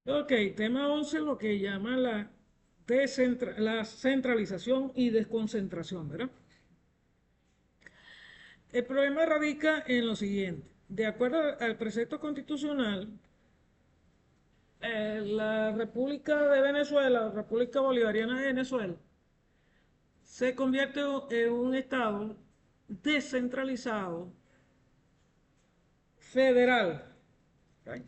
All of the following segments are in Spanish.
Ok, tema 11, lo que llama la centralización y desconcentración, ¿verdad? El problema radica en lo siguiente. De acuerdo al precepto constitucional, la República de Venezuela, la República Bolivariana de Venezuela, se convierte en un Estado descentralizado, federal. ¿Ok?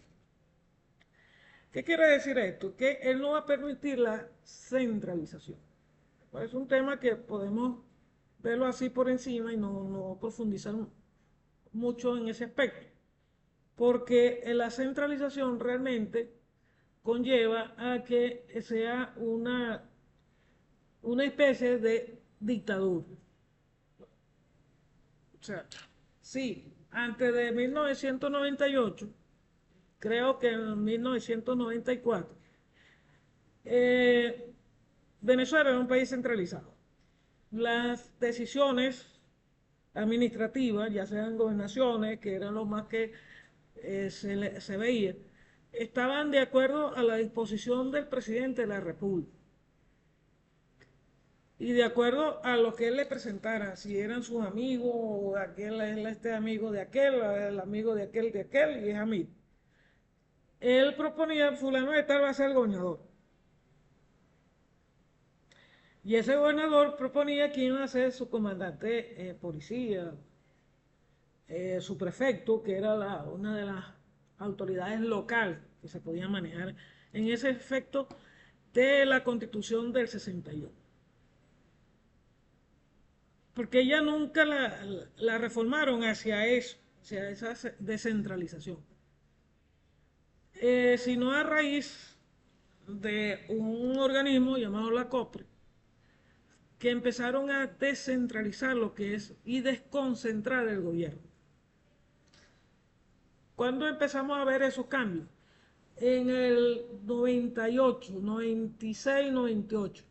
¿Qué quiere decir esto? Que él no va a permitir la centralización. Pues es un tema que podemos verlo así por encima y no profundizar mucho en ese aspecto, porque la centralización realmente conlleva a que sea una especie de dictadura. O sea, sí, antes de 1998, creo que en 1994, eh, Venezuela era un país centralizado. Las decisiones administrativas, ya sean gobernaciones, que eran lo más que se veía, estaban de acuerdo a la disposición del presidente de la República y de acuerdo a lo que él le presentara, si eran sus amigos, o aquel es este amigo de aquel, el amigo de aquel, y es amigo. Él proponía, fulano de tal va a ser el gobernador. Y ese gobernador proponía quién iba a ser su comandante policía, su prefecto, que era una de las autoridades locales que se podían manejar en ese efecto de la Constitución del 61. Porque ya nunca la reformaron hacia eso, hacia esa descentralización, sino a raíz de un organismo llamado la COPRE, que empezaron a descentralizar lo que es y desconcentrar el gobierno. ¿Cuándo empezamos a ver esos cambios? En el 98, 96, 98,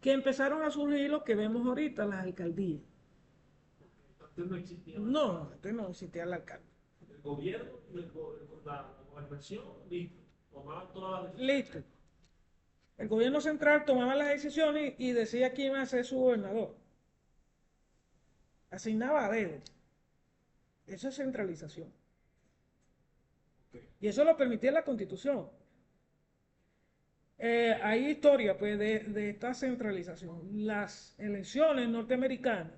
que empezaron a surgir lo que vemos ahorita, las alcaldías. Antes no existía la, No, antes no existía el alcalde. el gobierno y la gobernación, listo, tomaban todas las Listo. decisiones. El gobierno central tomaba las decisiones y decía quién iba a ser su gobernador. Asignaba a dedo. Eso es centralización. Ok. Y eso lo permitía la Constitución. Hay historia pues, de esta centralización. Las elecciones norteamericanas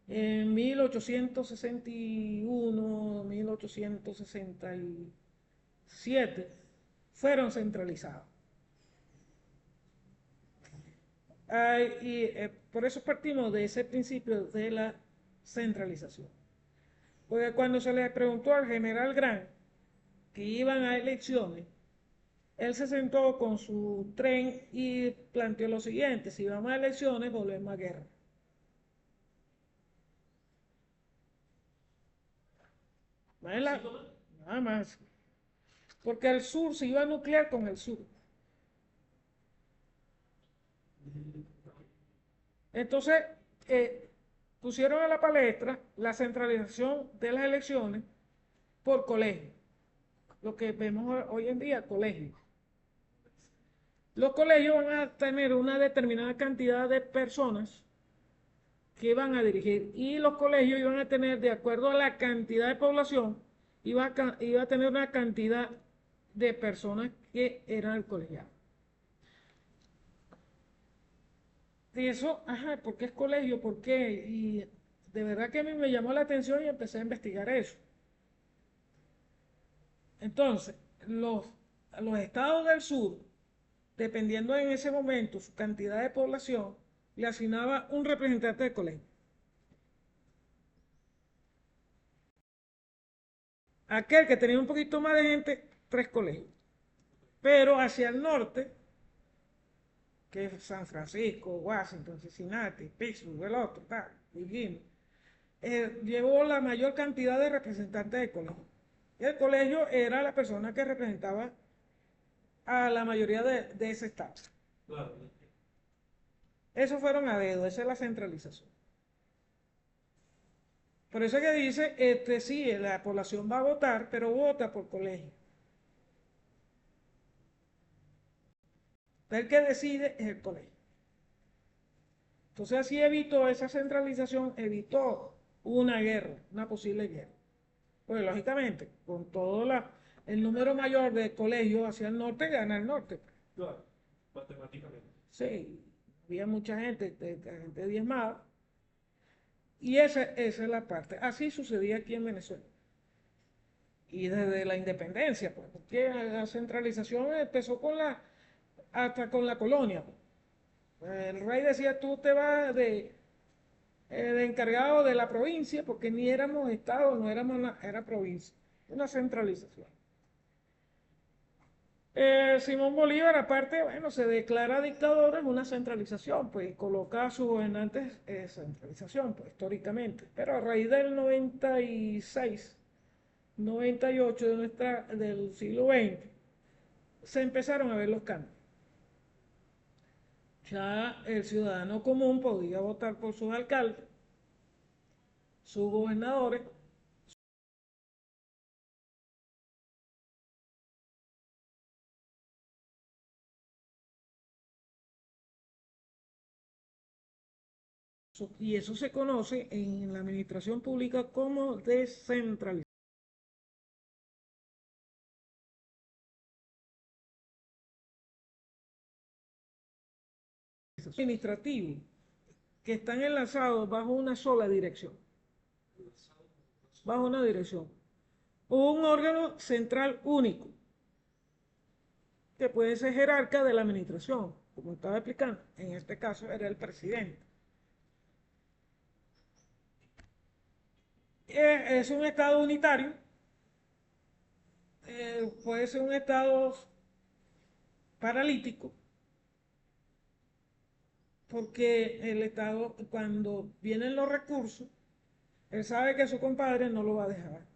en 1861, 1867 fueron centralizadas. Por eso partimos de ese principio de la centralización. Porque cuando se le preguntó al general Grant que iban a elecciones, él se sentó con su tren y planteó lo siguiente: si vamos a elecciones, volvemos a guerra. No es Así nomás. nada más. Porque el sur se iba a nuclear con el sur. Entonces, eh, pusieron a la palestra la centralización de las elecciones por colegio. Lo que vemos hoy en día, colegios. Los colegios van a tener una determinada cantidad de personas que iban a dirigir, y los colegios iban a tener, de acuerdo a la cantidad de población, iba a tener una cantidad de personas que eran el colegiado. Y eso, ajá, ¿por qué es colegio? ¿Por qué? Y de verdad que a mí me llamó la atención y empecé a investigar eso. Entonces, los estados del sur, dependiendo en ese momento su cantidad de población, le asignaba un representante de colegio. Aquel que tenía un poquito más de gente, tres colegios. Pero hacia el norte, que es San Francisco, Washington, Cincinnati, Pittsburgh, el otro, tal, Virginia, llevó la mayor cantidad de representantes de colegio. Y el colegio era la persona que representaba a la mayoría de ese estado. Claro. Esos fueron a dedo, esa es la centralización. Por eso es que dice, sí, la población va a votar, pero vota por colegio. El que decide es el colegio. Entonces así evitó esa centralización, evitó una guerra, una posible guerra. Pues lógicamente, con todo el número mayor de colegios hacia el norte, gana el norte. Claro, matemáticamente. Sí, había mucha gente, gente diezmada. Y esa es la parte. Así sucedía aquí en Venezuela. Y desde la independencia, pues, porque la centralización empezó hasta con la colonia. Pues. El rey decía, tú te vas de encargado de la provincia, porque ni éramos estado, no éramos era provincia. Una centralización. Simón Bolívar, aparte, bueno, se declara dictador en una centralización, pues coloca a sus gobernantes centralización, pues históricamente. Pero a raíz del 96, 98 del siglo XX, se empezaron a ver los cambios. Ya el ciudadano común podía votar por sus alcaldes, sus gobernadores, y eso se conoce en la administración pública como descentralización administrativo, que están enlazados bajo una sola dirección, bajo una dirección, o un órgano central único, que puede ser jerarca de la administración, como estaba explicando, en este caso era el presidente. Es un estado unitario, puede ser un estado paralítico, porque el estado, cuando vienen los recursos, él sabe que su compadre no lo va a dejar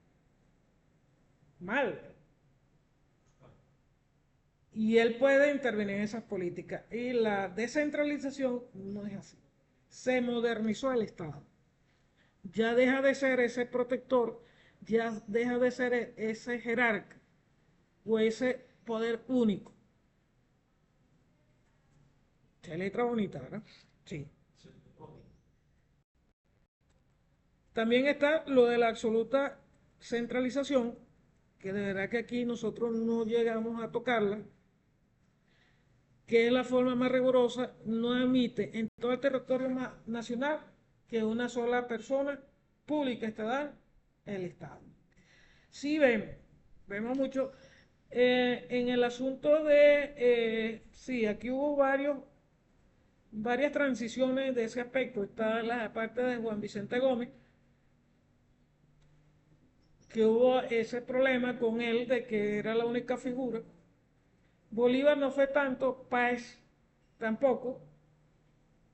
mal, y él puede intervenir en esas políticas. Y la descentralización no es así. Se modernizó el Estado. Ya deja de ser ese protector, ya deja de ser ese jerarca o ese poder único. Qué letra bonita, ¿verdad? Sí. También está lo de la absoluta centralización, que de verdad que aquí nosotros no llegamos a tocarla, que es la forma más rigurosa, no admite en todo el territorio nacional que una sola persona pública estatal, el Estado. Sí vemos mucho en el asunto sí, aquí hubo varias transiciones de ese aspecto. Está la parte de Juan Vicente Gómez, que hubo ese problema con él de que era la única figura. Bolívar no fue tanto, Páez tampoco,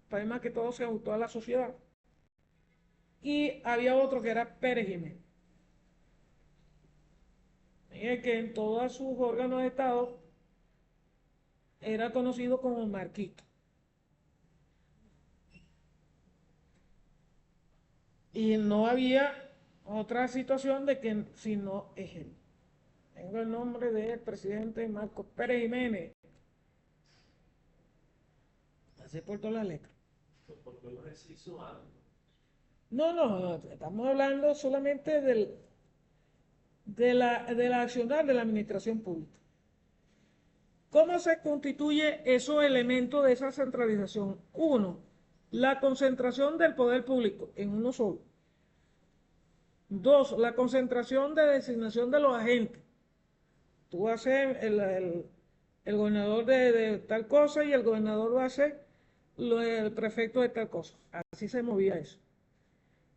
Páez más que todo se ajustó a la sociedad. Y había otro que era Pérez Jiménez, que en todos sus órganos de Estado era conocido como Marquito. Y no había otra situación de que si no es él. Tengo el nombre del presidente Marcos Pérez Jiménez. Así por todas las letras. Por lo menos él hizo algo. No, estamos hablando solamente de la accionar de la administración pública. ¿Cómo se constituye esos elementos de esa centralización? Uno, la concentración del poder público en uno solo. Dos, la concentración de designación de los agentes. Tú vas a ser el gobernador de tal cosa y el gobernador va a ser el prefecto de tal cosa. Así se movía eso.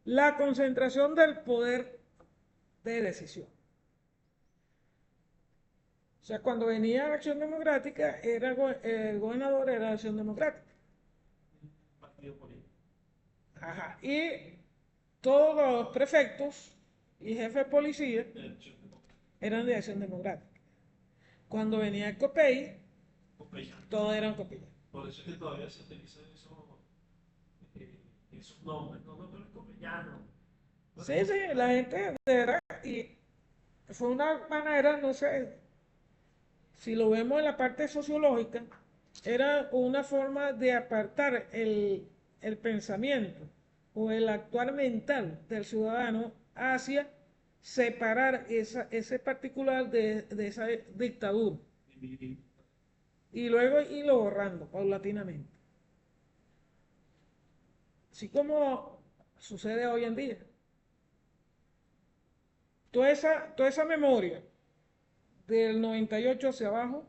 La concentración del poder de decisión. O sea, cuando venía Acción Democrática, el gobernador era Acción Democrática. Partido político. Ajá. Y todos los prefectos y jefes de policía eran de Acción Democrática. Cuando venía el COPEI, todos eran COPEI. Por eso es que todavía se utilizan esos nombres, no, pero es copellano. Sí, sí, la gente de verdad, y fue una manera, no sé, si lo vemos en la parte sociológica, era una forma de apartar el pensamiento o el actuar mental del ciudadano hacia separar ese particular de esa dictadura Dividir. y luego irlo borrando paulatinamente. Así como sucede hoy en día. Toda esa memoria del 98 hacia abajo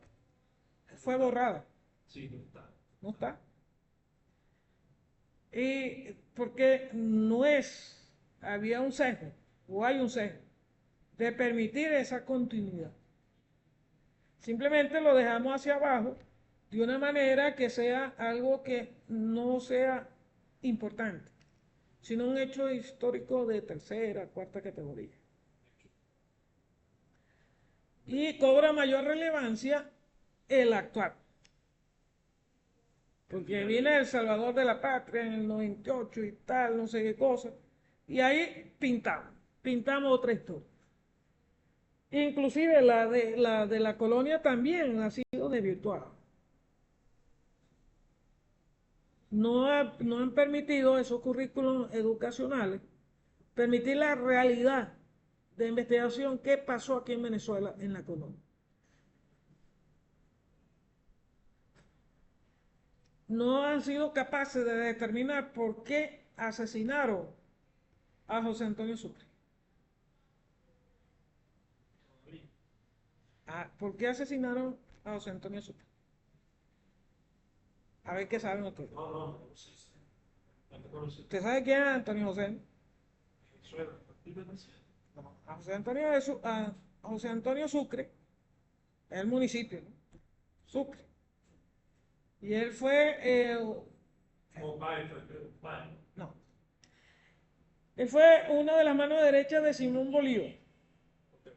fue borrada, Sí, no está. no está. Y porque no es, había un sesgo, o hay un sesgo, de permitir esa continuidad. Simplemente lo dejamos hacia abajo de una manera que sea algo que no sea importante, sino un hecho histórico de tercera, cuarta categoría. Y cobra mayor relevancia el actual. Porque viene El Salvador de la Patria en el 98 y tal, no sé qué cosa. Y ahí pintamos otra historia. Inclusive la de la colonia también ha sido desvirtuada. No han permitido esos currículos educacionales, permitir la realidad de investigación que pasó aquí en Venezuela en la colonia. No han sido capaces de determinar por qué asesinaron a José Antonio Sucre. ¿Por qué asesinaron a José Antonio Sucre? A ver qué saben ustedes. No, no, no sé. No te conocí. ¿Usted sabe quién es Antonio José? Venezuela. Dime, no sé. No, a José Antonio Sucre, es el municipio, ¿no? Sucre. Y él fue, O Páez, creo. Páez. no, él fue una de las manos derechas de Simón Bolívar, Ok.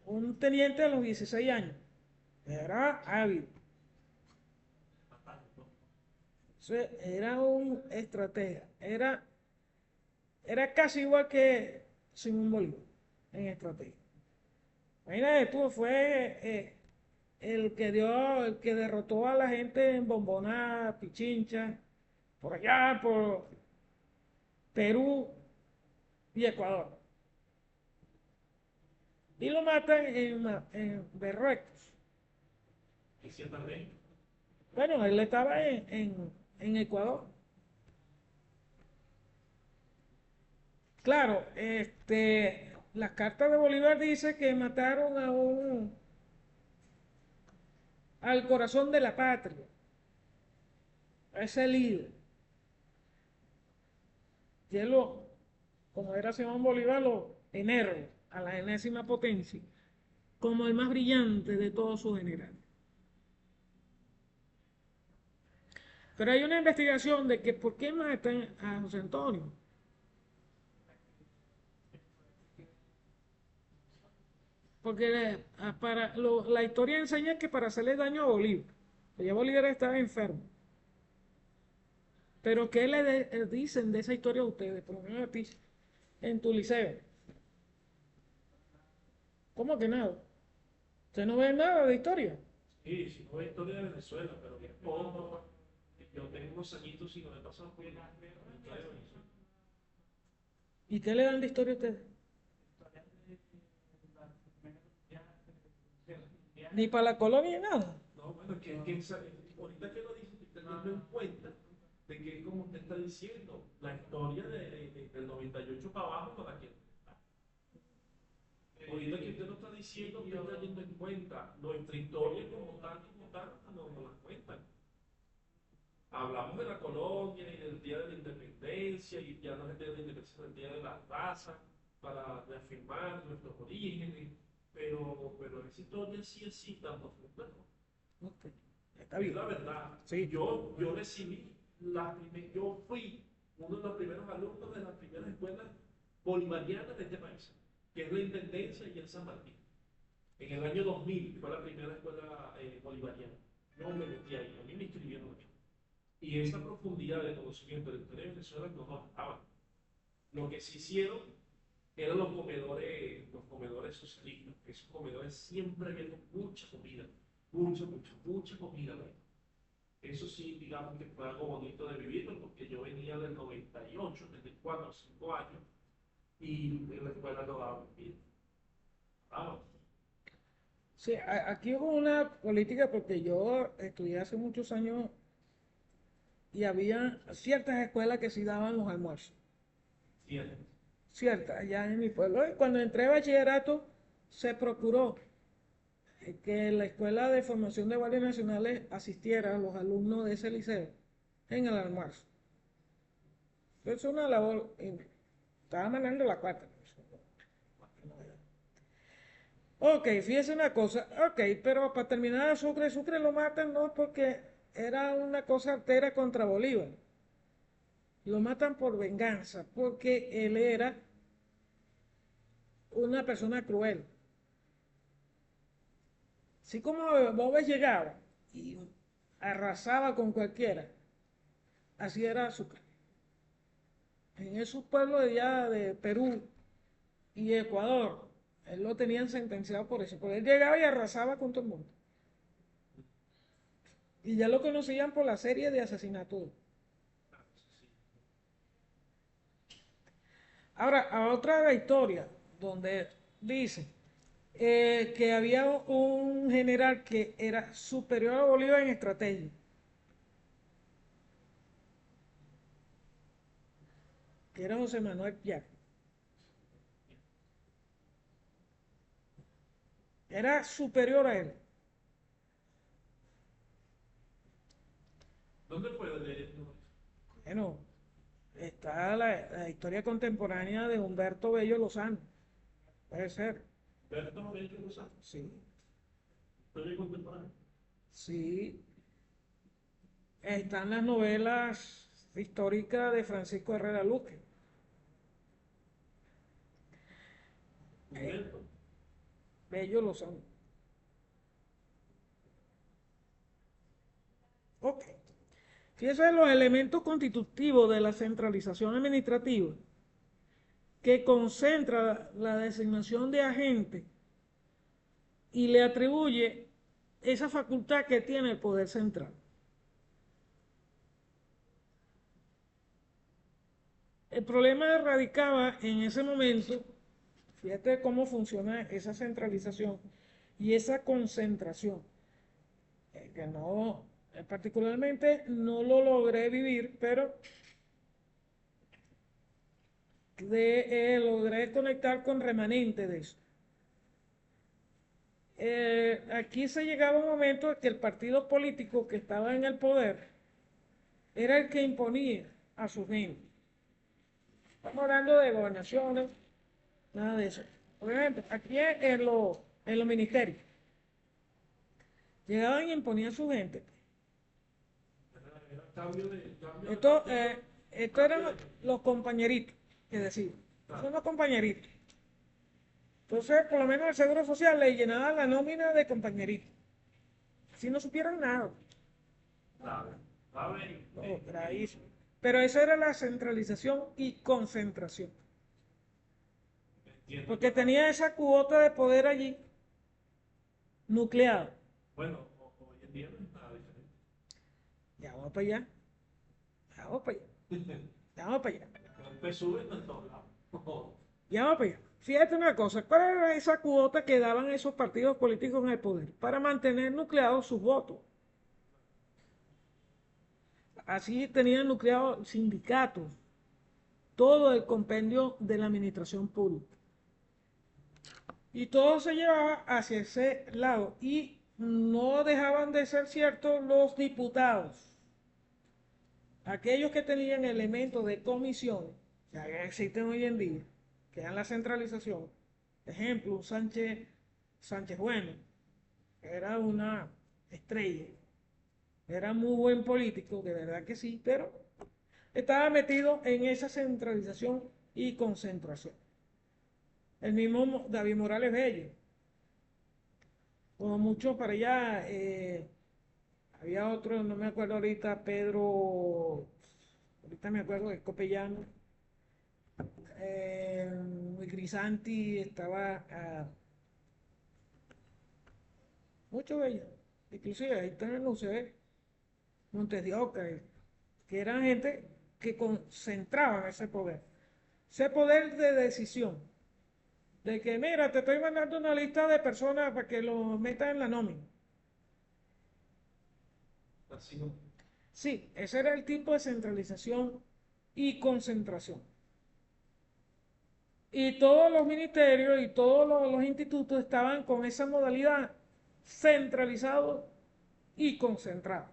un teniente a los 16 años. Era hábil. Bastante, ¿no? Era un estratega. Era casi igual que Simón Bolívar en estrategia. Imagínate tú, fue el que derrotó a la gente en Bomboná, Pichincha, por allá, por Perú y Ecuador. Y lo matan en Berruecos. Y si también. Bueno, él estaba en Ecuador. Claro, las cartas de Bolívar dice que mataron al corazón de la patria, a ese líder. Y él como era Simón Bolívar, lo enerva a la enésima potencia, como el más brillante de todos sus generales. Pero hay una investigación de que por qué matan a José Antonio. Porque la historia enseña que para hacerle daño a Bolívar, ya Bolívar estaba enfermo. Pero ¿qué le dicen de esa historia a ustedes? Por lo menos a ti, en tu liceo. ¿Cómo que nada? ¿Usted no ve nada de historia? Sí, si no hay historia de Venezuela, pero bien poco. Yo tengo unos añitos y no he pasado por la historia de Venezuela. ¿Y qué le dan de historia a ustedes? Ni para la colonia ni nada. No, bueno, ahorita que lo dice, estoy teniendo en cuenta de que, como usted está diciendo, la historia del 98 para abajo no la quiero. Ahorita que usted lo está diciendo, usted está teniendo en cuenta nuestra historia como tal, no nos la cuentan. Hablamos de la colonia y del día de la independencia, y ya no es el día de la independencia, es el día de la raza, para reafirmar nuestros orígenes, pero esa historia sí es así tan profunda, ¿no? Ok, está Es bien. la verdad. Sí. Yo recibí yo fui uno de los primeros alumnos de las primeras escuelas bolivarianas de este país, que es la Intendencia y el San Martín. En el año 2000 fue la primera escuela bolivariana. Yo me metí ahí, a mí me inscribieron aquí. Y esa profundidad de conocimiento de la historia de Venezuela no nos daba. Lo que sí hicieron eran los comedores socialistas. Esos comedores siempre había mucha comida, mucha comida, ¿verdad? Eso sí, digamos que fue algo bonito de vivirlo, porque yo venía del 98, desde 4 o 5 años, y en la escuela no daban comida. Ah, Sí, aquí hubo una política porque yo estudié hace muchos años y había ciertas escuelas que sí daban los almuerzos. cierto. Ciertas, allá en mi pueblo. Y cuando entré a bachillerato, se procuró que la Escuela de Formación de Guardias Nacionales asistiera a los alumnos de ese liceo en el almuerzo. Es una labor, estaba mandando la cuarta. Ok, fíjese una cosa, ok, pero para terminar Sucre lo matan no porque era una cosa artera contra Bolívar. Lo matan por venganza, porque él era una persona cruel. Así como Boves llegaba y arrasaba con cualquiera, así era Sucre. En esos pueblos de allá de Perú y Ecuador, él lo tenían sentenciado por eso, porque él llegaba y arrasaba con todo el mundo. Y ya lo conocían por la serie de asesinatos. Ahora, a otra de la historia, donde dice que había un general que era superior a Bolívar en estrategia, que era José Manuel Piar. Era superior a él. ¿Dónde fue de Bueno, está la historia contemporánea de Humberto Bello Lozano. Puede ser. Berto Bello Lozano? Sí, Historia contemporánea. sí. Están las novelas históricas de Francisco Herrera Luque. Eh, Humberto. Bello Lozano. Ok. Fíjense los elementos constitutivos de la centralización administrativa que concentra la designación de agentes y le atribuye esa facultad que tiene el poder central. El problema radicaba en ese momento, fíjate cómo funciona esa centralización y esa concentración, que no, particularmente no lo logré vivir, pero logré conectar con remanente de eso. Aquí se llegaba un momento en que el partido político que estaba en el poder era el que imponía a su gente. Estamos hablando de gobernaciones, nada de eso. Obviamente, aquí en los ministerios, llegaban y imponían a su gente. Era cambio cambio de Esto, partido. esto eran Cambio de. los compañeritos que decían. Son Claro. los compañeritos. Entonces, por lo menos el Seguro Social le llenaba la nómina de compañeritos. Si no supieran nada. Claro. Estaba No, gravísimo. Pero eso era la centralización y concentración. entiendo Porque que. tenía esa cuota de poder allí, nucleado. Bueno, hoy en día no es nada diferente. Ya vamos para allá, ya vamos para allá, ya vamos para allá, El PSUV está en todos lados. ya vamos para allá. Fíjate una cosa, ¿cuál era esa cuota que daban esos partidos políticos en el poder? Para mantener nucleados sus votos. Así tenían nucleados sindicatos, todo el compendio de la administración pública. Y todo se llevaba hacia ese lado. Y no dejaban de ser ciertos los diputados. Aquellos que tenían elementos de comisión, que existen hoy en día, que dan la centralización. Ejemplo, Sánchez Bueno, que era una estrella, era muy buen político, de verdad que sí, pero estaba metido en esa centralización y concentración. El mismo David Morales Bello, como mucho para allá, había otro, no me acuerdo ahorita, Pedro, ahorita me acuerdo, de Copellano, Grisanti estaba muchos de ellos, inclusive ahí están en el UCB, Montes de Oca, que eran gente que concentraban ese poder de decisión, de que mira, te estoy mandando una lista de personas para que lo metas en la nómina. Así no. Sí, ese era el tipo de centralización y concentración. Y todos los ministerios y todos los institutos estaban con esa modalidad centralizado y concentrado.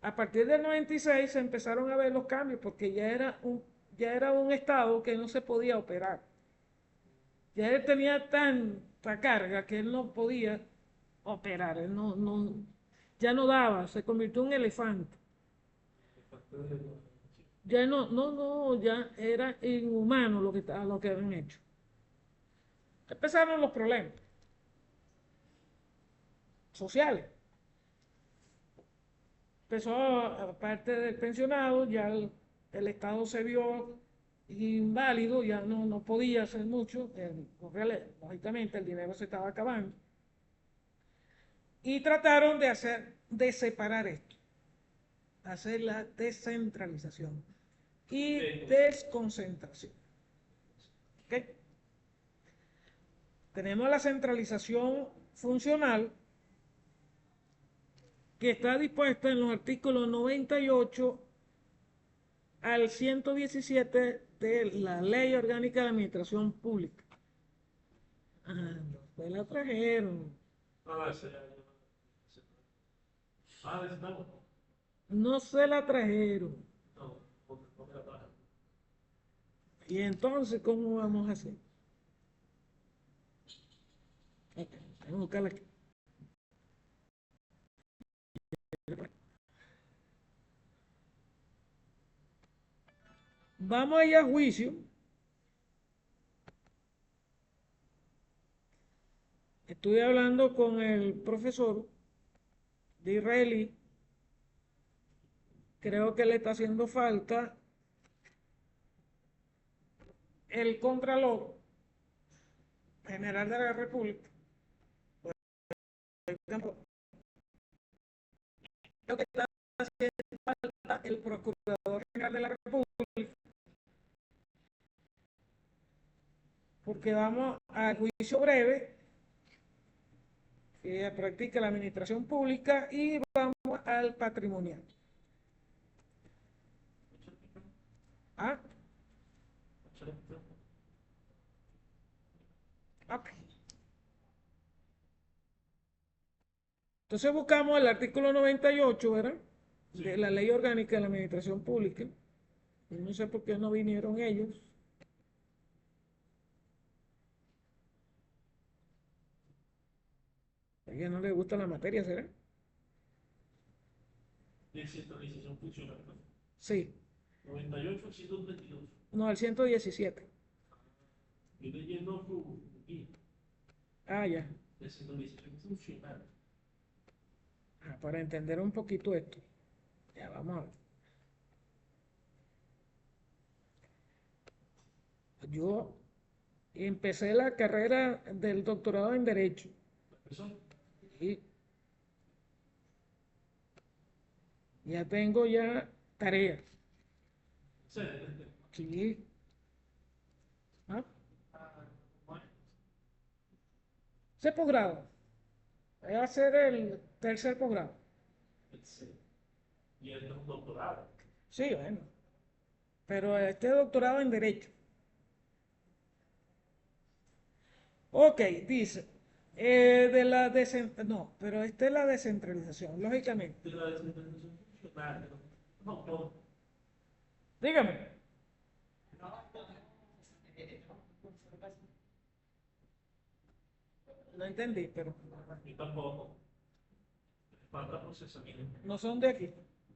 A partir del 96 se empezaron a ver los cambios porque ya era un estado que no se podía operar. Ya él tenía tanta carga que él no podía operar, él ya no daba, se convirtió en un elefante. Ya ya era inhumano lo que habían hecho. Empezaron los problemas sociales. Empezó, aparte del pensionado, ya el Estado se vio inválido, ya no podía hacer mucho, lógicamente el dinero se estaba acabando. Y trataron de separar esto, hacer la descentralización y desconcentración. ¿Ok? Tenemos la centralización funcional, que está dispuesta en los artículos 98 al 117 de la Ley Orgánica de la Administración Pública. Pues la trajeron. No se la trajeron. No, no me la trajeron. Y entonces, ¿cómo vamos a hacer? Ok, vamos a buscarla aquí. Vamos a ir a juicio. Estuve hablando con el profesor de Israelí. Creo que le está haciendo falta el Contralor General de la República. Creo que está haciendo falta el Procurador General de la República, porque vamos a juicio breve, que practica la administración pública, y vamos al patrimonial. ¿Ah? Ok. Entonces buscamos el artículo 98, ¿verdad? De la Ley Orgánica de la Administración Pública. Y no sé por qué no vinieron ellos. A ella no le gusta la materia, ¿será? Descentralización funcional. Sí. 98 al 132. No, al 117. Estoy leyendo su guía. Ah, ya. Descentralización funcional. Para entender un poquito esto. Ya, vamos a ver. Yo empecé la carrera del doctorado en Derecho. Y ya tengo ya tareas. Sí. ¿Ah? Ese posgrado. Voy a hacer el tercer posgrado. Y él es un doctorado. Sí, bueno. Pero este doctorado en Derecho. Ok, dice. No, pero esta es la descentralización, lógicamente. De la descentralización funcional. No. Dígame. No entendí, pero Y tampoco. Falta procesamiento. no son de aquí.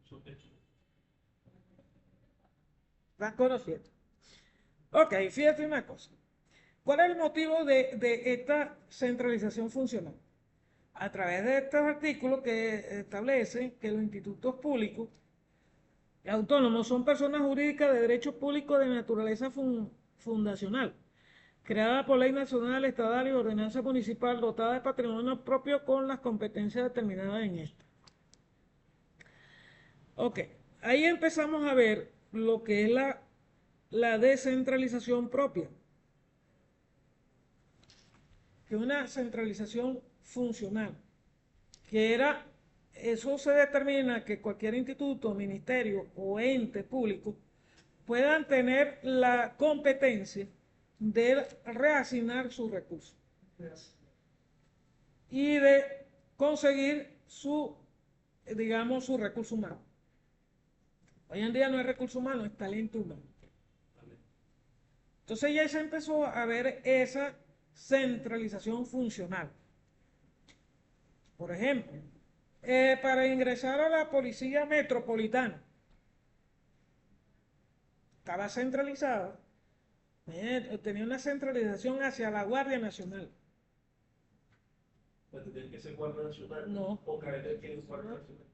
Son de hecho. Están conociendo. Ok, fíjate una cosa. ¿Cuál es el motivo de esta centralización funcional? A través de estos artículos que establecen que los institutos públicos Autónomos son personas jurídicas de derecho público de naturaleza fundacional, creada por ley nacional, estatal y ordenanza municipal, dotada de patrimonio propio con las competencias determinadas en esta. Ok, ahí empezamos a ver lo que es la descentralización propia, que es una centralización funcional, que eso se determina que cualquier instituto, ministerio o ente público puedan tener la competencia de reasignar sus recursos y de conseguir digamos, su recurso humano. Hoy en día no es recurso humano, es talento humano. Entonces ya se empezó a ver esa centralización funcional. Por ejemplo, para ingresar a la policía metropolitana, estaba centralizada, tenía una centralización hacia la Guardia Nacional. ¿Tiene que ser Guardia Nacional? No. ¿O caer que es Guardia Nacional?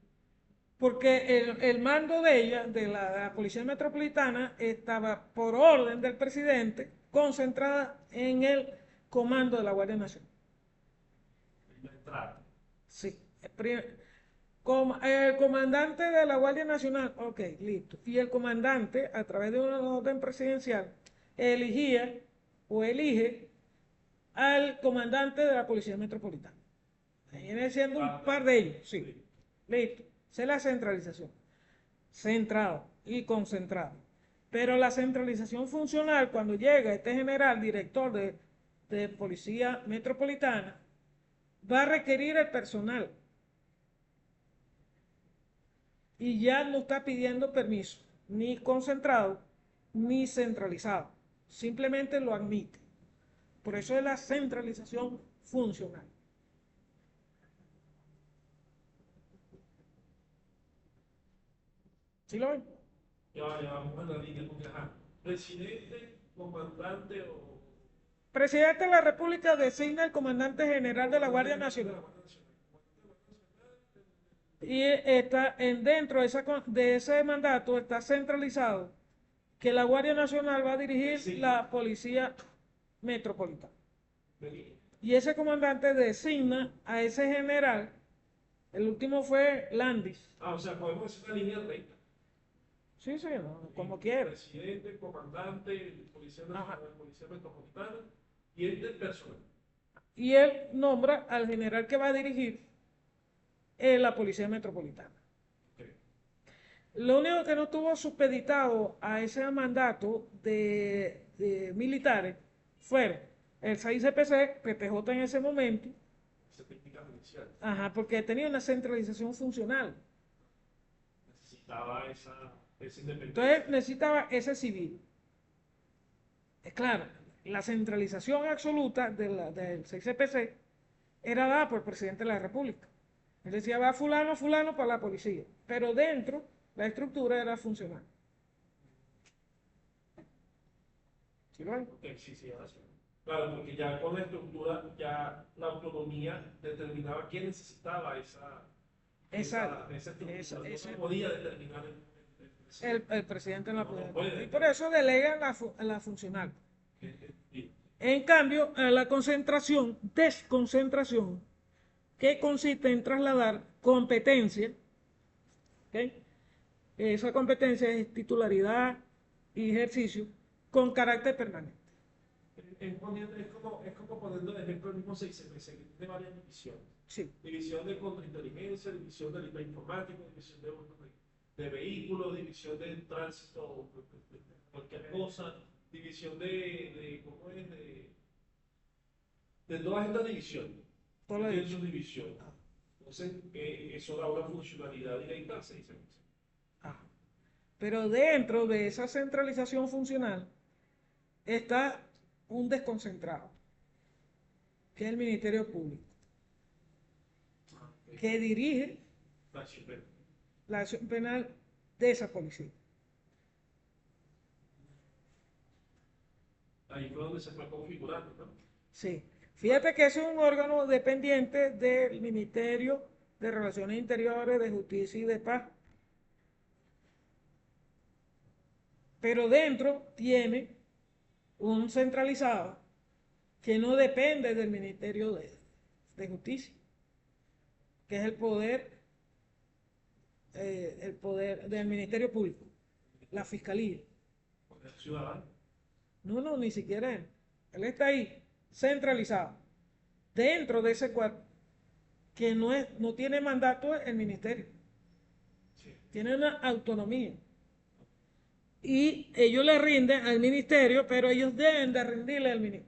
Porque el mando de ella, de la Policía Metropolitana, estaba por orden del presidente concentrada en el comando de la Guardia Nacional. La entrada. Sí. El comandante de la Guardia Nacional, ok, listo. Y el comandante, a través de una orden presidencial, elegía o elige al comandante de la Policía Metropolitana. Viene siendo un par de ellos, sí. Listo. Esa es la centralización. Centrado y concentrado. Pero la centralización funcional, cuando llega este general director de Policía Metropolitana, va a requerir el personal. Y ya no está pidiendo permiso, ni concentrado, ni centralizado. Simplemente lo admite. Por eso es la centralización funcional. ¿Sí lo ven? Ya vamos a la línea, porque presidente, comandante o Presidente de la República designa el comandante general de la Guardia Nacional. Y dentro de ese mandato está centralizado que la Guardia Nacional va a dirigir la Policía Metropolitana. Y ese comandante designa a ese general, el último fue Landis. o sea, podemos hacer una línea recta. Sí, sí, no, como quieras. Presidente, comandante, Policía Nacional, Policía Metropolitana y el del personal. Y él nombra al general que va a dirigir la Policía Metropolitana. Okay. Lo único que no estuvo supeditado a ese mandato de militares fueron el 6CPC, PTJ en ese momento. Esa técnica judicial. Ajá, porque tenía una centralización funcional. Necesitaba esa independencia. Entonces necesitaba ese civil. Es claro, la centralización absoluta del 6CPC era dada por el presidente de la República. Él decía, va fulano, fulano para la policía. Pero dentro, la estructura era funcional. ¿Sí lo ven? Sí, claro, porque ya con la estructura, ya la autonomía determinaba quién necesitaba esa estructura. No se podía determinar el presidente en la policía. Y por eso delega la funcional. En cambio, a la desconcentración, que consiste en trasladar competencia, ¿okay? Esa competencia es titularidad y ejercicio con carácter permanente. Es como poniendo de ejemplo el mismo 6CPC, que tiene varias divisiones. Sí. División de contrainteligencia, división de delito informático, división de vehículos, división de tránsito, cualquier cosa, división ¿cómo es? De todas estas divisiones. Tienen sus divisiones. Entonces, eso da una funcionalidad directa al 6CPC. Pero dentro de esa centralización funcional está un desconcentrado, que es el Ministerio Público, que dirige la acción penal de esa policía. Ahí fue donde se fue configurando, ¿no? Sí. Fíjate que es un órgano dependiente del Ministerio de Relaciones Interiores, de Justicia y de Paz. pero dentro tiene un centralizado que no depende del Ministerio de Justicia, que es el poder del Ministerio Público, la Fiscalía. Poder ciudadano. No, ni siquiera él. Él está ahí, centralizado, dentro de ese cuerpo, que no tiene mandato el ministerio, Sí. tiene una autonomía. Y ellos le rinden al ministerio, pero ellos deben de rendirle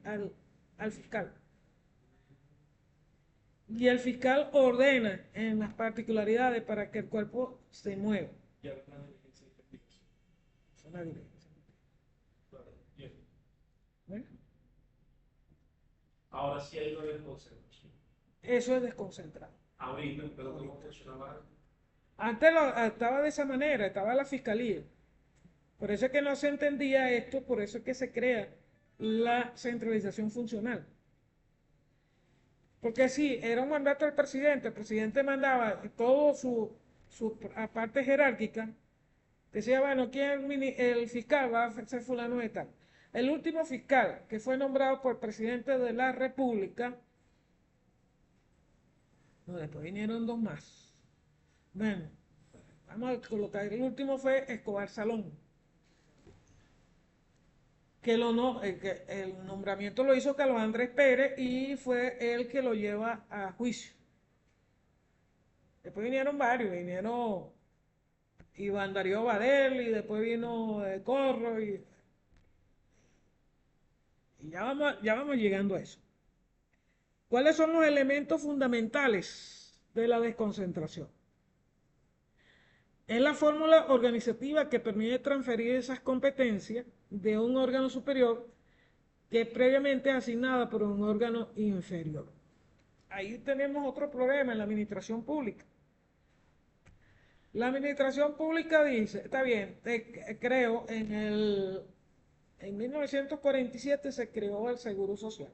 al fiscal. Y el fiscal ordena en las particularidades para que el cuerpo se mueva. Ya la diligencia de investigación. Esa es la diligencia. Claro, bien. ¿Eh? Ahora sí hay una desconcentración. Eso es desconcentrado. Ahorita, pero ¿cómo funcionaba? Antes estaba de esa manera, estaba la fiscalía. Por eso es que no se entendía esto, por eso es que se crea la centralización funcional. Porque sí, era un mandato del presidente, el presidente mandaba todo su parte jerárquica, decía, bueno, ¿quién el fiscal va a ser fulano de tal? El último fiscal que fue nombrado por el presidente de la República, no, después vinieron dos más. Bueno, vamos a colocar, el último fue Escobar Salón, que el nombramiento lo hizo Carlos Andrés Pérez y fue él que lo lleva a juicio. Después vinieron varios, vinieron Iván Darío Badel y después vino Corro y ya vamos llegando a eso. ¿Cuáles son los elementos fundamentales de la desconcentración? Es la fórmula organizativa que permite transferir esas competencias de un órgano superior que es previamente asignada por un órgano inferior. Ahí tenemos otro problema en la administración pública. La administración pública dice, está bien, creo, en 1947 se creó el Seguro Social.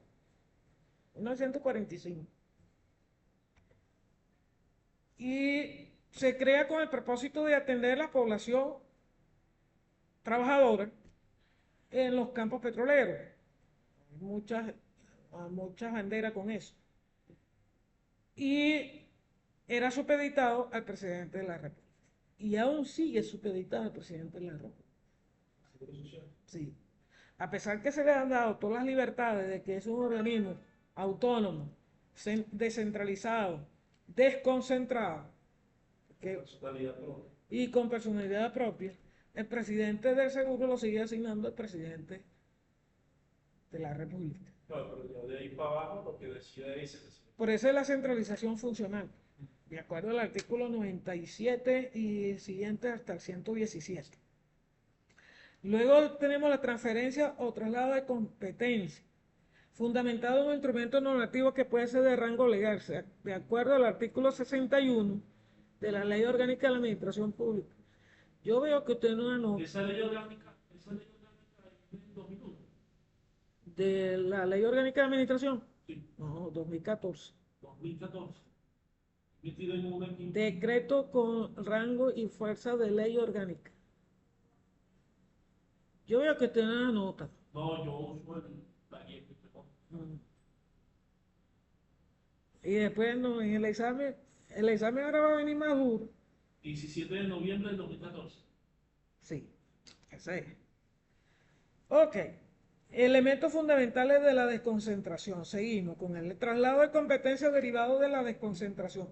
1945. Y se crea con el propósito de atender a la población trabajadora en los campos petroleros. Muchas banderas con eso. Y era supeditado al presidente de la República. Y aún sigue supeditado al presidente de la República. Seguro social. Sí. A pesar que se le han dado todas las libertades de que es un organismo autónomo, descentralizado, desconcentrado Personalidad propia. y con personalidad propia, el presidente del seguro lo sigue asignando el presidente de la República. Claro, pero ya de ahí para abajo lo que decida es el presidente. Por eso es la centralización funcional, de acuerdo al artículo 97 y siguiente hasta el 117. Luego tenemos la transferencia o traslado de competencia, fundamentado en un instrumento normativo que puede ser de rango legal, de acuerdo al artículo 61 de la Ley Orgánica de la Administración Pública. Yo veo que usted no anota Esa ley orgánica es en 2001. de la Ley Orgánica de Administración. Sí, No, 2014. 2014. Metido en una aquí. Decreto con rango y fuerza de ley orgánica. Yo veo que usted no anota. No, yo uso la guía que te pongo. Y después no, en el examen ahora va a venir más duro. 17 de noviembre del 2014. Sí, ese es. Ok. Elementos fundamentales de la desconcentración. Seguimos con el traslado de competencias derivado de la desconcentración.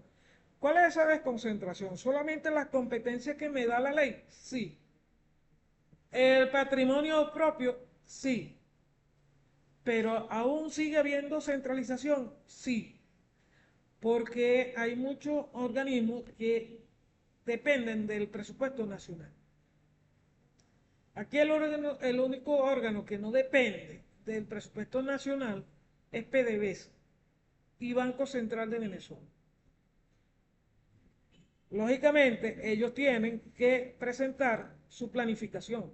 ¿Cuál es esa desconcentración? ¿Solamente las competencias que me da la ley? Sí. ¿El patrimonio propio? Sí. ¿Pero aún sigue habiendo centralización? Sí. Porque hay muchos organismos que dependen del presupuesto nacional. Aquí el único órgano que no depende del presupuesto nacional es PDVSA y Banco Central de Venezuela. Lógicamente, ellos tienen que presentar su planificación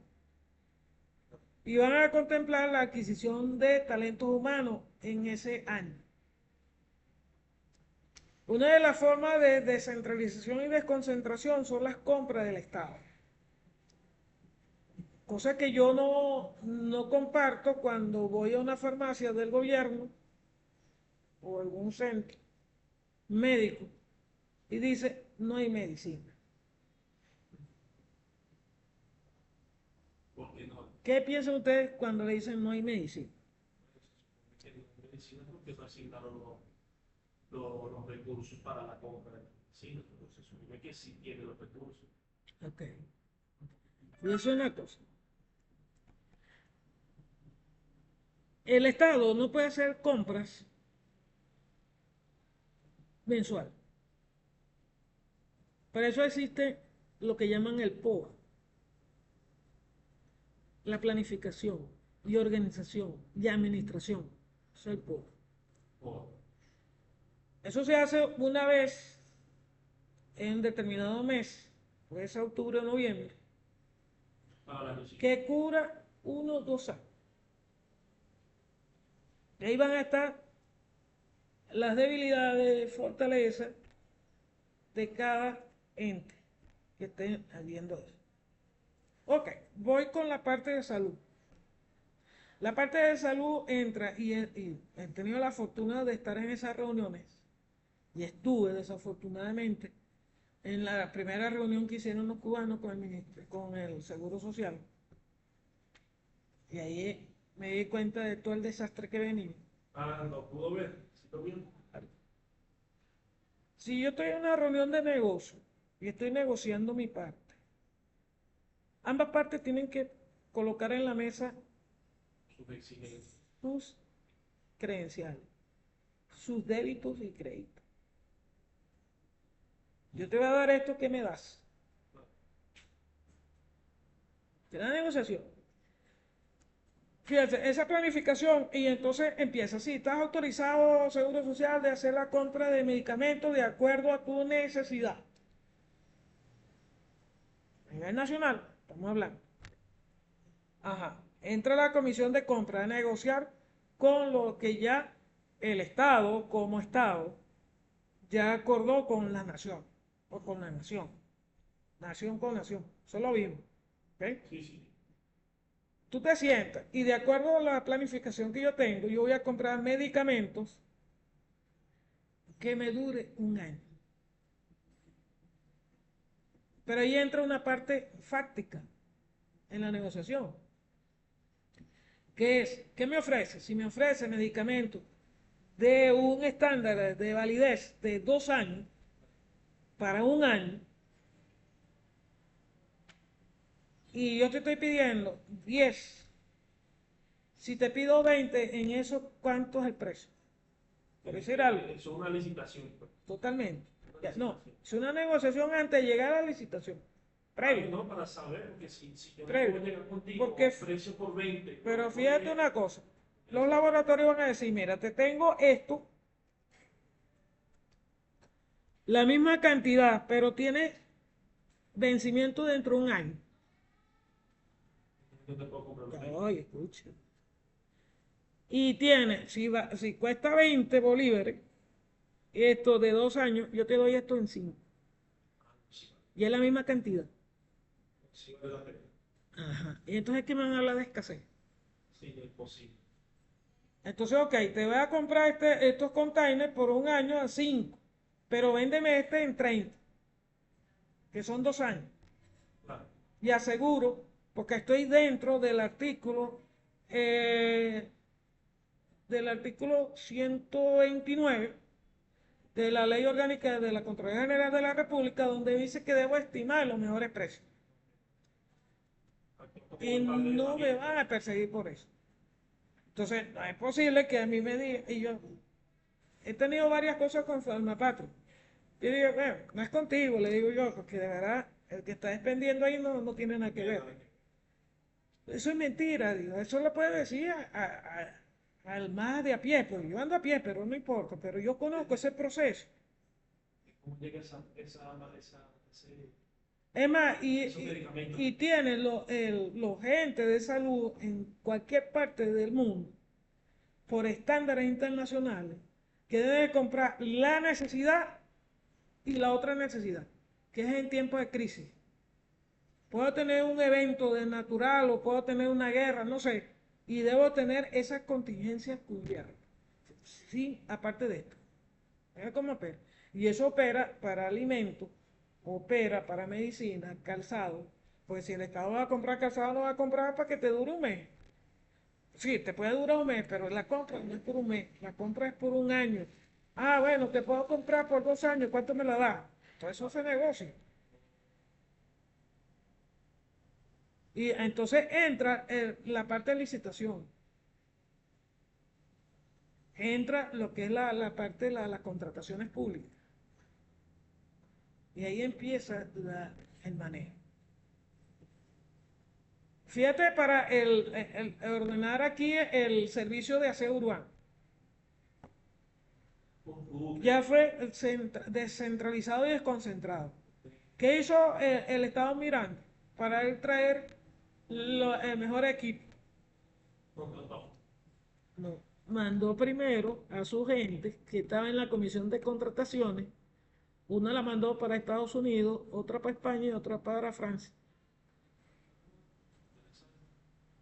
y van a contemplar la adquisición de talentos humanos en ese año. Una de las formas de descentralización y desconcentración son las compras del Estado. Cosa que yo no comparto cuando voy a una farmacia del gobierno o algún centro médico y dice, no hay medicina. Porque no, ¿Qué piensan ustedes cuando le dicen no hay medicina? medicina porque no asignaron los recursos para la compra de medicina. Entonces, se supone que sí tiene los recursos. Ok. Y eso es una cosa. El Estado no puede hacer compras mensual. Para eso existe lo que llaman el POA, la planificación y organización y administración. Eso es el POA. O Eso se hace una vez en determinado mes, puede ser octubre o noviembre, para el año siguiente. que cura 1 o 2 años. Y ahí van a estar las debilidades, fortalezas de cada ente que esté haciendo eso. Ok, voy con la parte de salud. La parte de salud entra y he tenido la fortuna de estar en esas reuniones y estuve desafortunadamente en la primera reunión que hicieron los cubanos con el ministro, con el Seguro Social. Y ahí me di cuenta de todo el desastre que venía. Ah, lo pudo ver. ¿Sí lo vio? Si yo estoy en una reunión de negocio y estoy negociando mi parte, ambas partes tienen que colocar en la mesa Sus exigencias. sus credenciales, sus débitos y créditos. Yo te voy a dar esto, ¿qué me das? De la negociación. Fíjate, esa planificación y entonces empieza, si estás autorizado, Seguro Social, de hacer la compra de medicamentos de acuerdo a tu necesidad. A nivel nacional, estamos hablando. Ajá. Entra la comisión de compra a negociar con lo que ya el Estado, como Estado, ya acordó con la nación, o con la nación. Nación con nación. Eso lo vimos. ¿Ok? Sí, sí. Tú te sientas y de acuerdo a la planificación que yo tengo, yo voy a comprar medicamentos que me dure un año. Pero ahí entra una parte fáctica en la negociación, que es, ¿qué me ofrece? Si me ofrece medicamentos de un estándar de validez de 2 años para un año, y yo te estoy pidiendo 10, si te pido 20 en eso, ¿cuánto es el precio? Por decir algo. Es una licitación, pues. Totalmente. Una Ya, no, licitación. es una negociación antes de llegar a la licitación. Previo. No, para saber, porque si yo no Previo. puedo llegar contigo Porque, a precio por 20, pero no fíjate puedo una cosa, los laboratorios van a decir, mira, te tengo esto, la misma cantidad, pero tiene vencimiento dentro de un año. no te puedo comprar los 20. Oye, escucha. Y tiene, si cuesta 20 bolívares, esto de 2 años, yo te doy esto en 5. Sí, Y es la misma cantidad. sí vale la pena. Ajá. Y entonces, ¿qué me van a hablar de escasez? Sí, no es posible. Entonces, ok, te voy a comprar estos containers por un año a 5, pero véndeme este en 30, que son 2 años. Claro. Y aseguro, porque estoy dentro eh, del artículo 129 de la Ley Orgánica de la Contraloría General de la República, donde dice que debo estimar los mejores precios. Y no me van a perseguir por eso. Entonces, no es posible que a mí me digan, y yo he tenido varias cosas con Farmapatro. Yo digo, bueno, no es contigo, le digo yo, porque de verdad el que está expendiendo ahí no tiene nada que ver. Eso es mentira, digo, eso lo puede decir al más de a pie, pues yo ando a pie, pero no importa, pero yo conozco ese proceso. ¿Cómo llega ese, Es más, esos medicamentos? y tienen los agentes de salud en cualquier parte del mundo, por estándares internacionales, que deben comprar la necesidad y la otra necesidad, que es en tiempos de crisis. ¿Ok? puedo tener un evento de natural o puedo tener una guerra, no sé, y debo tener esas contingencias cubiertas. Sí, aparte de esto. Mira cómo opera. Y eso opera para alimentos, opera para medicina, calzado. Pues si el Estado va a comprar calzado, no va a comprar para que te dure un mes. Sí, te puede durar un mes, pero la compra no es por un mes, la compra es por un año. Ah, bueno, te puedo comprar por 2 años, ¿cuánto me la da? Todo eso se negocia. Y entonces entra la parte de licitación, entra lo que es la parte de las contrataciones públicas. Y ahí empieza el manejo. Fíjate para ordenar aquí el servicio de aseo urbano. Ya fue descentralizado y desconcentrado. ¿Qué hizo el Estado Miranda? Para él traer el mejor equipo. No. Mandó primero a su gente que estaba en la comisión de contrataciones. Una la mandó para Estados Unidos, otra para España y otra para Francia.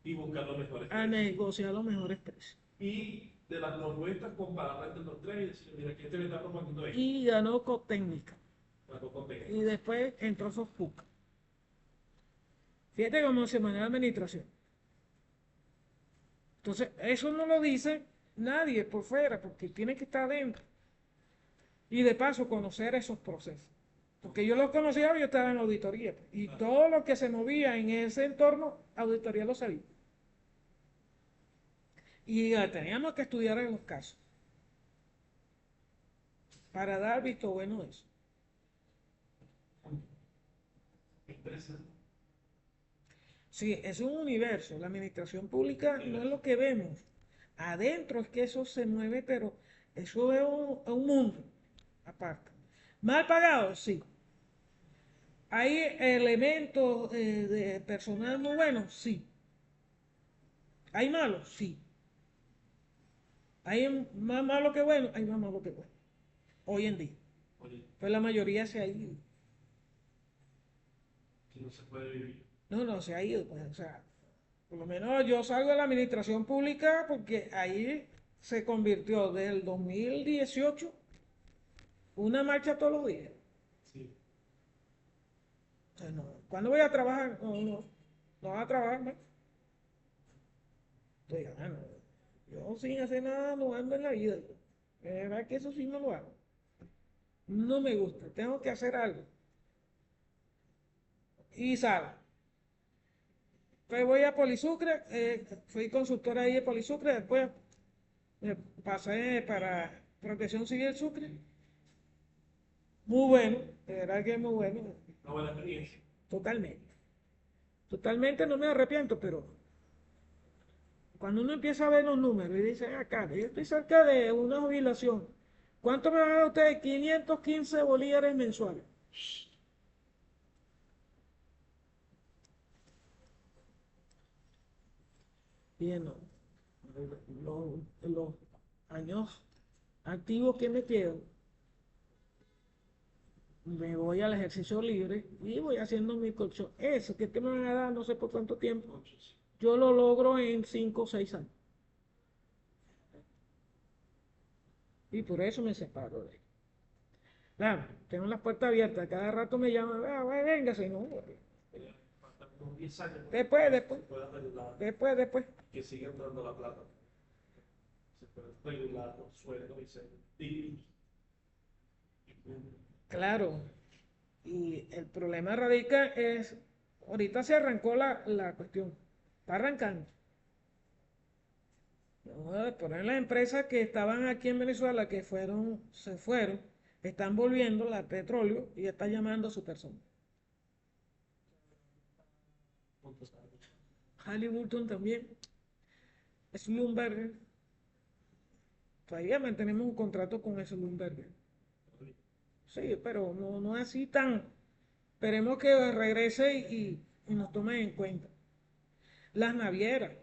Y buscar los mejores A precios. negociar los mejores precios. Y de las propuestas, compararlas entre los tres y decir, mira, ¿quién te le está proponiendo esto? Y ganó Coptécnica. La Cocotec. Y después entró Sofuca. Fíjate cómo se maneja la administración. Entonces, eso no lo dice nadie por fuera, porque tiene que estar adentro. Y de paso, conocer esos procesos. Porque yo los conocía, yo estaba en auditoría. Y todo lo que se movía en ese entorno, auditoría lo sabía. Y teníamos que estudiar en los casos para dar visto bueno de eso. Interesante. Sí, es un universo. La administración pública no es lo que vemos. Adentro es que eso se mueve, pero eso es un mundo aparte. Mal pagado, sí. ¿Hay elementos de personal muy buenos? Sí. ¿Hay malos? Sí. ¿Hay más malo que bueno? Hay más malo que bueno. Hoy en día. Oye, Pues la mayoría se ha ido. que no se puede vivir. No, se ha ido. Pues, o sea, por lo menos yo salgo de la administración pública porque ahí se convirtió desde el 2018 una marcha todos los días. Sí. O sea, no. ¿Cuándo voy a trabajar? No voy a trabajar más. Estoy ganando. Yo sin hacer nada no ando en la vida. De verdad que eso sí no lo hago. No me gusta. Tengo que hacer algo. Y salgo. Pues voy a Polisucre. Fui consultora ahí de Polisucre. Después me pasé para Protección Civil Sucre. Muy bueno. De verdad que es muy bueno. Una buena experiencia. Totalmente. Totalmente no me arrepiento, pero cuando uno empieza a ver los números y dice, acá, yo estoy cerca de una jubilación. ¿Cuánto me van a dar ustedes? 515 bolívares mensuales. Bien, ¿no? Los años activos que me quedan, me voy al ejercicio libre y voy haciendo mi colchón. Eso, que me van a dar no sé por cuánto tiempo. Ocho, sí. Yo lo logro en 5 o 6 años. Y por eso me separo de él. Claro, tengo las puertas abiertas, cada rato me llaman, véngase, no. Faltan unos 10 años, ¿no? Después, Se pueda regular, después. que siga entrando la plata. Se puede regular los sueldos y ser dignos. Claro, y el problema radica es, ahorita se arrancó la cuestión, está arrancando. No, por ejemplo, las empresas que estaban aquí en Venezuela, se fueron, están volviendo al petróleo y está llamando a su persona. Halliburton también, Schlumberger, todavía mantenemos un contrato con Schlumberger. Sí, pero no es así tan. Esperemos que regrese y nos tome en cuenta. Las navieras.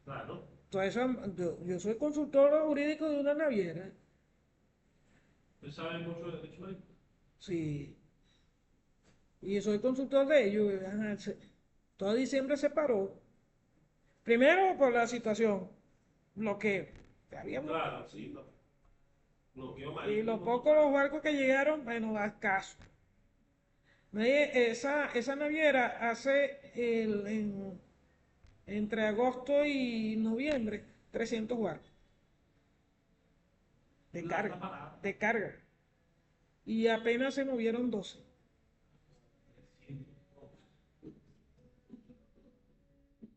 Claro. Yo soy consultor jurídico de una naviera. ¿Usted sabe mucho de derecho ahí? Sí. y soy consultor de ellos. Ajá, todo diciembre se paró. Primero por la situación, bloqueo. Habíamos, Claro, sí, no. Bloqueo y los marítimo pocos los total. barcos que llegaron, bueno, da caso. Esa naviera hace entre agosto y noviembre 300 barcos de La carga, está parada. de carga. Y apenas se movieron 12.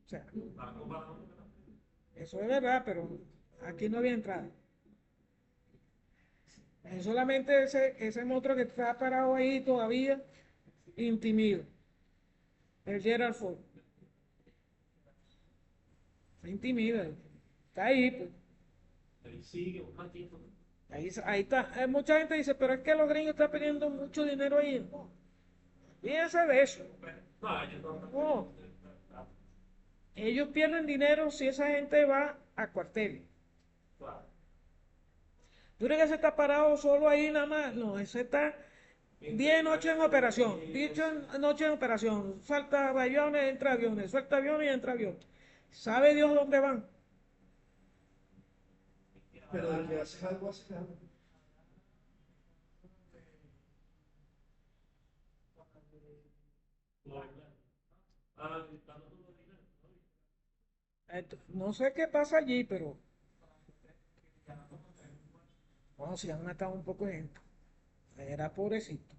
O sea, Barco parado. eso es verdad, pero aquí no había entrada. Es solamente ese monstruo que está parado ahí todavía, intimido. El Gerald Ford. Se intimida. Está ahí, pues. Ahí sigue un ratito. Ahí está. Mucha gente dice, pero es que los gringos están pidiendo mucho dinero ahí. No, fíjense de eso. No, ellos no están No, pendientes. ellos pierden dinero si esa gente va a cuartel. Claro. ¿Tú crees que se está parado solo ahí nada más? No, ese está 10 noches en operación. 10 noches en operación. Suelta aviones, entra aviones. Suelta aviones y entra aviones. ¿Sabe Dios dónde van? Pero de que haces algo, haces algo. No, ah, dando todo el dinero. No sé qué pasa allí, pero no, si han matado un poco de gente. Era pobrecito.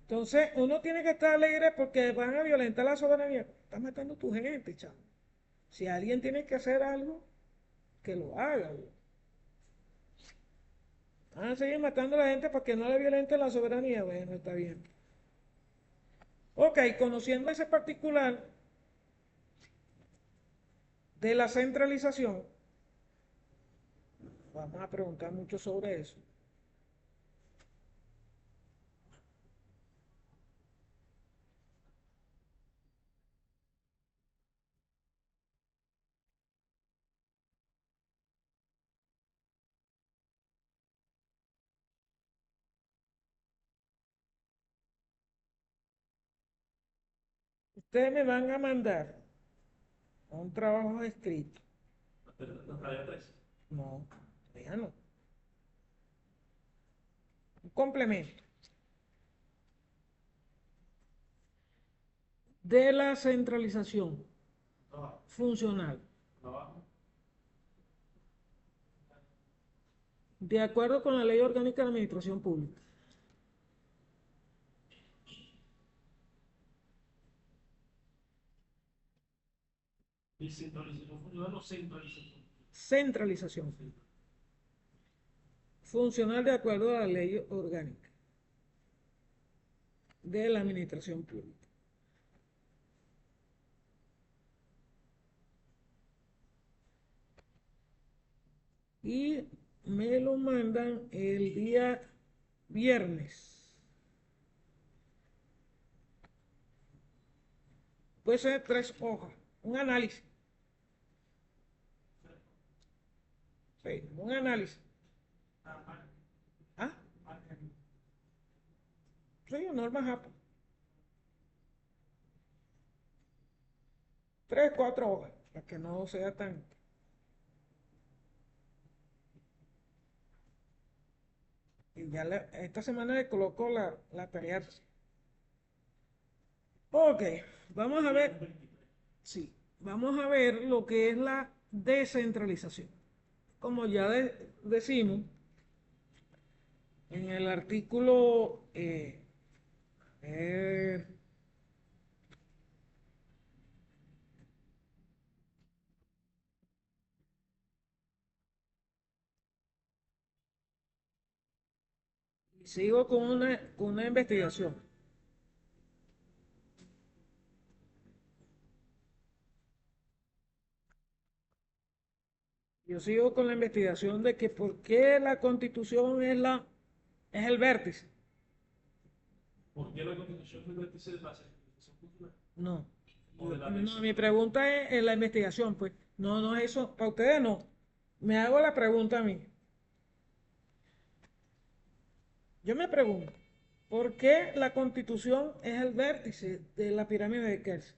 Entonces, uno tiene que estar alegre porque van a violentar la soberanía. Estás matando a tu gente, chavo. Si alguien tiene que hacer algo, que lo haga. Van a seguir matando a la gente para que no le violente la soberanía. Bueno, está bien. Ok, conociendo ese particular de la centralización, vamos a preguntar mucho sobre eso. Ustedes me van a mandar un trabajo escrito. La talla 3. No, ya no. Un complemento de la centralización Trabajo. funcional, Trabajo. de acuerdo con la Ley Orgánica de la Administración Pública. Descentralización funcional o centralización. Centralización funcional de acuerdo a la Ley Orgánica de la Administración Pública. Y me lo mandan el día viernes. Puede ser 3 hojas, un análisis. Sí, un análisis. ¿Ah? Sí, normas APA. 3, 4 hojas, para que no sea tan. Y ya esta semana le coloco la tarea. Ok, vamos a ver. Sí, vamos a ver lo que es la descentralización. Como ya decimos en el artículo, eh, sigo con una investigación. Yo sigo con la investigación de que por qué la constitución es el vértice. ¿Por qué la constitución es el vértice de la centralización funcional? No. O de la No, mi descentralización. pregunta es en la investigación, pues. No, no es eso. Para ustedes no. Me hago la pregunta a mí. Yo me pregunto, ¿Por qué la Constitución es el vértice de la pirámide de Kelsen?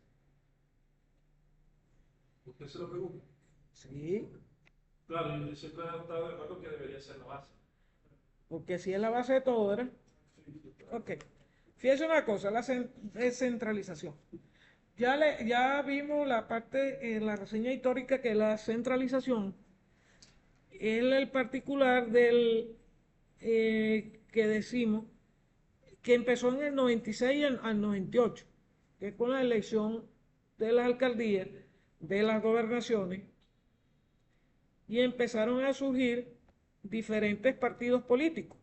¿Usted se lo pregunta? Sí, Claro, yo siempre he estado de acuerdo que debería ser la base. porque si es la base de todo, ¿verdad? Ok. Fíjese una cosa, la descentralización. Ya vimos la parte en la reseña histórica que la centralización es el particular del que decimos que empezó en el 96 al 98, que es con la elección de las alcaldías, de las gobernaciones, y empezaron a surgir diferentes partidos políticos.